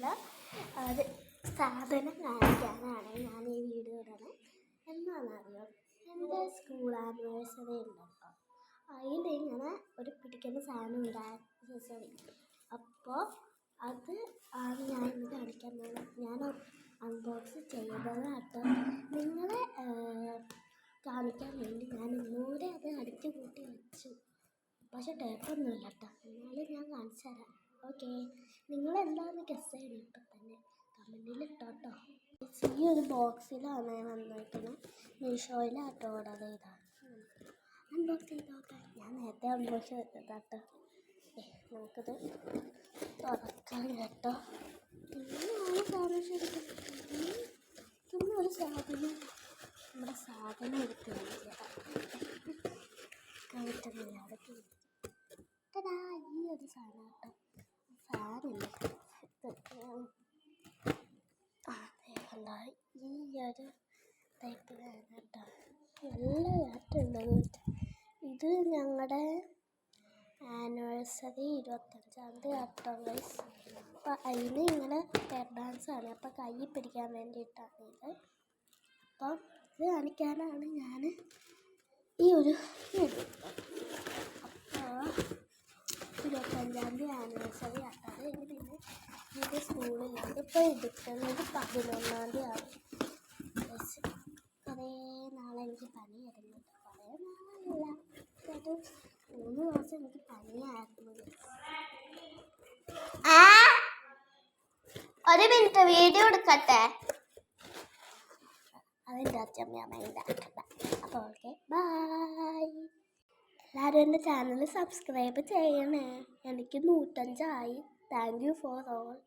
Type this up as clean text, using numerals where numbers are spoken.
ഉള്ള ഒരു സാധനം കാണിക്കാനാണ് ഞാൻ ഈ വീഡിയോ ഇടുന്നത്. എന്താണെന്നറിയോ, എൻ്റെ സ്കൂൾ ആനിവേഴ്സറി ഉണ്ടല്ലോ, അതിലിങ്ങനെ ഒരു പിടിക്കുന്ന സാധനം ഉണ്ടായിരുന്നു. സോറി, അപ്പോൾ അത് ആണ് ഞാൻ ഇന്ന് കാണിക്കാൻ പോകുന്നത്. ഞാൻ അൺബോക്സ് ചെയ്തതാട്ടോ, നിങ്ങളെ കാണിക്കാൻ വേണ്ടി ഞാൻ ഒന്നുകൂടെ അത് അടിച്ചു കൂട്ടി വെച്ചു. പക്ഷെ ടേപ്പൊന്നുമില്ല കേട്ടോ, എന്നാലും ഞാൻ കാണിച്ചു തരാം. ഓക്കെ, നിങ്ങളെന്താണെന്ന് ഗസ് ചെയ്യണം. ഇപ്പം തന്നെ കമൻറ്റിൽ ഇട്ടോട്ടോ. ഈ ഒരു ബോക്സിലാണ് വന്നിരിക്കുന്നത്. മീഷോയിലാട്ടോ ഓർഡർ ചെയ്താണ്. അൺബോക്സ് ചെയ്ത് നോക്കാം. ഞാൻ നേരത്തെ അൺബോക്സ് ചെയ്തതാട്ടോ. നമുക്കിത് തുറക്കാൻ കേട്ടോ. ഇങ്ങനെയാണ് സാധനം ശരിക്കും. ഇതൊന്നും ഒരു സാധനം നമ്മുടെ സാധനം എടുക്കുന്നില്ല. കഴിക്കുന്നില്ല. അതൊക്കെ ഈ ഒരു സാധനം കേട്ടോ, ഫാനില്ല. ഈ ഒരു ടൈപ്പ് കേട്ടോ, നല്ല കാറ്റുണ്ടത്. ഇത് ഞങ്ങളുടെ ആനിവേഴ്സറി 25-ാം തീയതി ആട്ടോ ഗൈസ്. അപ്പോൾ അതിന് ഇങ്ങനെ പെയർ ഡാൻസാണ്. അപ്പോൾ കൈ പിടിക്കാൻ വേണ്ടിയിട്ടാണ് ഇത്. അപ്പം ഇത് കാണിക്കാനാണ് ഞാൻ ഈ ഒരു വീഡിയോ. അപ്പോൾ 25-ാം തീയതി ആനിവേഴ്സറി ആട്ടത്. പിന്നെ ഇത് സ്കൂളിലാണ് ഇപ്പോൾ എടുക്കുന്നത് 11-ാം തീയതി ആണ്. കുറേ നാളെ എനിക്ക് പനി വരുന്നുണ്ട്. കുറേ നാളല്ല, ഒരു 3 ദിവസം എനിക്ക് പനിയായിരുന്നു. ഒരു മിനിറ്റ് വീഡിയോ എടുക്കട്ടെ. അതിൻ്റെ അച്ഛമ്മ. അപ്പോൾ ഓക്കെ, ബൈ. എല്ലാവരും എൻ്റെ ചാനൽ സബ്സ്ക്രൈബ് ചെയ്യണേ. എനിക്ക് 105 ആയി. Thank you for all.